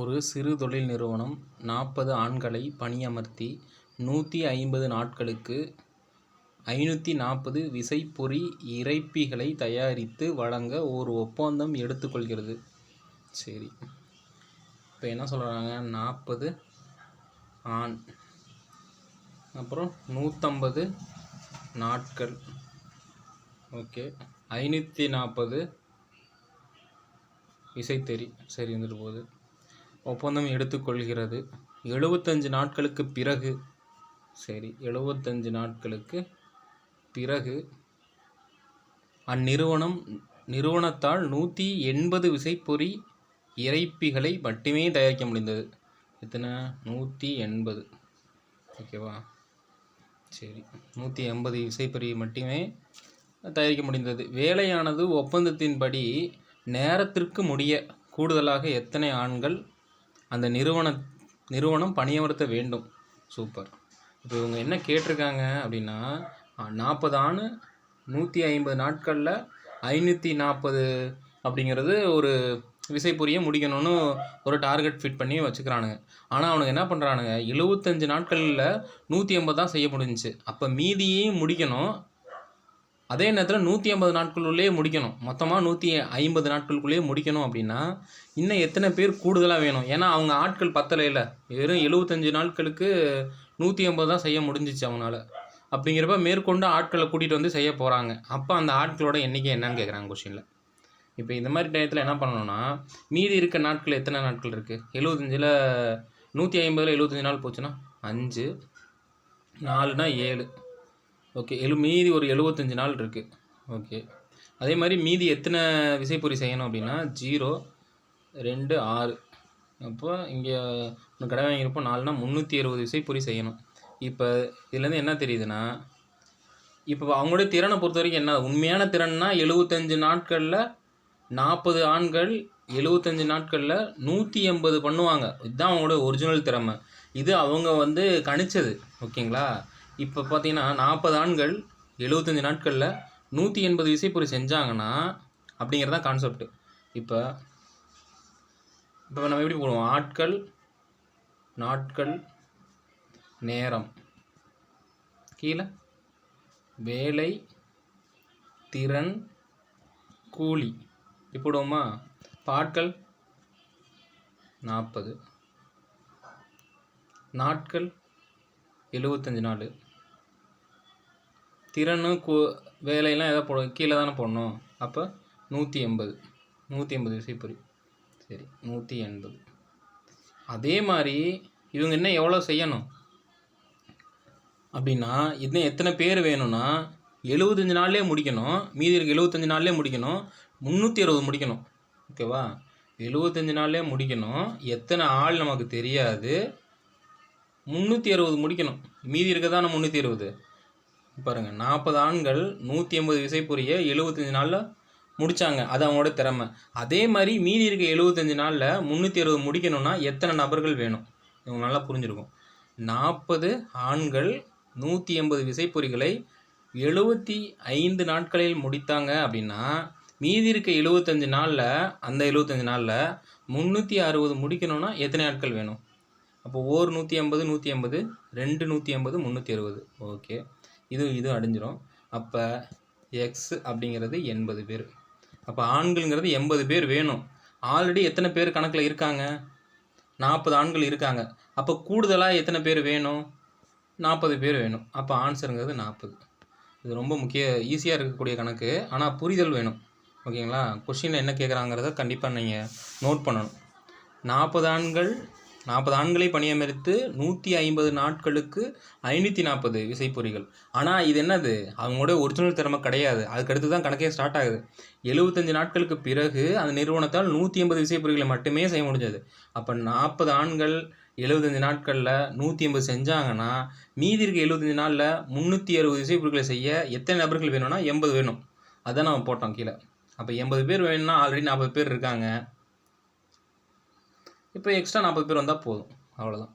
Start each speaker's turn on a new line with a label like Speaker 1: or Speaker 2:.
Speaker 1: ஒரு சிறு தொழில் நிறுவனம் 40 ஆண்களை பணியமர்த்தி 150 நாட்களுக்கு 540 விசைப்பொறி இறைப்பிகளை தயாரித்து வழங்க ஒரு ஒப்பந்தம் எடுத்துக்கொள்கிறது. சரி, இப்போ என்ன சொல்கிறாங்க? 40 ஆண், அப்புறம் 150 நாட்கள், ஓகே, 540 விசைத்தறி. சரி, வந்துட்டு போகுது. ஒப்பந்தம் எடுத்துக்கொள்கிறது 75 நாட்களுக்கு பிறகு. சரி, 75 நாட்களுக்கு பிறகு நிறுவனத்தால் 180 விசைப்பொறி இறைப்பிகளை மட்டுமே தயாரிக்க முடிந்தது. எத்தனை? 180. ஓகேவா? சரி, 180 விசைப்பொறி மட்டுமே தயாரிக்க முடிந்தது. வேலையானது ஒப்பந்தத்தின்படி நேரத்திற்கு முடிய கூடுதலாக எத்தனை ஆண்கள் அந்த நிறுவனம் பணியமர்த்த வேண்டும்? சூப்பர். இப்போ இவங்க என்ன கேட்டிருக்காங்க அப்படின்னா, 40 ஆண் 150 நாட்களில் 540 அப்படிங்கிறது ஒரு விசைப்பொறியை முடிக்கணும்னு ஒரு டார்கெட் ஃபிட் பண்ணி வச்சுக்கிறானுங்க. ஆனால் அவனுக்கு என்ன பண்ணுறானுங்க, 75 நாட்களில் 180 தான் செய்ய முடிஞ்சிச்சு. அப்போ மீதியையும் முடிக்கணும். அதே நேரத்தில் 150 நாட்களுக்குள்ளேயே முடிக்கணும். மொத்தமாக 150 நாட்களுக்குள்ளேயே முடிக்கணும் அப்படின்னா இன்னும் எத்தனை பேர் கூடுதலாக வேணும்? ஏன்னா அவங்க ஆட்கள் பத்தலை இல்லை. வெறும் 75 நாட்களுக்கு 150 தான் செய்ய முடிஞ்சிச்சு அவனால். அப்படிங்கிறப்ப மேற்கொண்டு ஆட்களை கூட்டிகிட்டு வந்து செய்ய போகிறாங்க. அப்போ அந்த ஆட்களோட எண்ணிக்கை என்னன்னு கேட்குறாங்க கொஷினில். இப்போ இந்த மாதிரி டயத்தில் என்ன பண்ணணும்னா, மீதி இருக்க நாட்கள் எத்தனை நாட்கள் இருக்குது? 75ல் 150ல் 75 நாள் போச்சுன்னா 5, 4னா 7. ஓகே, மீதி ஒரு 75 நாள் இருக்குது. ஓகே, அதே மாதிரி மீதி எத்தனை விசைப்பொறி செய்யணும் அப்படின்னா 0, 2, 6. அப்போ இங்கே ஒன்று கடை வாங்கியிருப்போ 4னா 360 விசைப்பொறி செய்யணும். இப்போ இதுலேருந்து என்ன தெரியுதுன்னா, இப்போ அவங்களுடைய திறனை பொறுத்த வரைக்கும் என்ன, உண்மையான திறன்னா 75 நாட்களில் 40 ஆண்கள் 75 நாட்களில் 180 பண்ணுவாங்க. இதுதான் அவங்களோட ஒரிஜினல் திறமை. இது அவங்க கணிச்சது. ஓகேங்களா? இப்போ பார்த்தீங்கன்னா 40 ஆண்கள் 75 நாட்களில் 180 விசைப்பொறி செஞ்சாங்கன்னா அப்படிங்கிறது தான் கான்செப்ட். இப்போ நம்ம எப்படி போடுவோம்? ஆட்கள், நாட்கள், நேரம், கீழே வேலை, திறன், கூலி இப்படி போடுவோமா? ஆட்கள் 40, நாட்கள் 75 நாள், திறனு வேலையெல்லாம் எதாவது போடணும், கீழே தானே போடணும். அப்போ 180 விசைப்பொறி. சரி, 180. அதே மாதிரி இவங்க இன்னும் எவ்வளோ செய்யணும் அப்படின்னா, இன்னும் எத்தனை பேர் வேணும்னா 75 நாள்லேயே முடிக்கணும். மீதி இருக்க 75 நாள்லேயே முடிக்கணும். 360 முடிக்கணும். ஓகேவா? 75 நாள்லேயே முடிக்கணும். எத்தனை ஆள் நமக்கு தெரியாது. 360 முடிக்கணும். மீதி இருக்க தானே 360. பாருங்கள், 40 ஆண்கள் 180 விசைப்பொறியை 75 நாளில் முடித்தாங்க. அது அவங்களோட திறமை. அதே மாதிரி மீதி இருக்க 75 நாளில் 360 முடிக்கணும்னா எத்தனை நபர்கள் வேணும்? இவங்க நல்லா புரிஞ்சிருக்கும். 40 ஆண்கள் 180 விசைப்பொறிகளை 75 நாட்களில் முடித்தாங்க அப்படின்னா மீதி இருக்க 75 நாளில், அந்த 75 நாளில் 360 முடிக்கணும்னா எத்தனை நாட்கள் வேணும்? அப்போ 180, 180, 2 180, 360. ஓகே, இது அடைஞ்சிரும். அப்போ எக்ஸ் அப்படிங்கிறது 80 பேர். அப்போ ஆண்கள்ங்கிறது 80 பேர் வேணும். ஆல்ரெடி எத்தனை பேர் கணக்கில் இருக்காங்க? 40 ஆண்கள் இருக்காங்க. அப்போ கூடுதலாக எத்தனை பேர் வேணும்? 40 பேர் வேணும். அப்போ ஆன்சருங்கிறது 40. இது ரொம்ப ஈஸியாக இருக்கக்கூடிய கணக்கு. ஆனால் புரிதல் வேணும். ஓகேங்களா? கொஷினில் என்ன கேட்குறாங்கிறத கண்டிப்பாக நீங்கள் நோட் பண்ணணும். 40 ஆண்களை பணியமர்த்து 150 நாட்களுக்கு 540 விசைப்பொறிகள். ஆனால் இது என்னது? அவங்களோட ஒரிஜினல் திறமை கிடையாது. அதுக்கடுத்து தான் கணக்கே ஸ்டார்ட் ஆகுது. 75 நாட்களுக்கு பிறகு அந்த நிறுவனத்தால் 180 விசைப்பொறிகளை மட்டுமே செய்ய முடிஞ்சது. அப்போ 40 ஆண்கள் 75 நாட்களில் 180 செஞ்சாங்கன்னா மீதி இருக்க 75 நாளில் 360 விசைப்பொறிகளை செய்ய எத்தனை நபர்கள் வேணும்னா 80 வேணும். அதான் நம்ம போட்டோம் கீழே. அப்போ 80 பேர் வேணும்னா ஆல்ரெடி 40 பேர் இருக்காங்க. இப்போ எக்ஸ்ட்ரா 40 பேர் வந்தால் போதும். அவ்வளோதான்.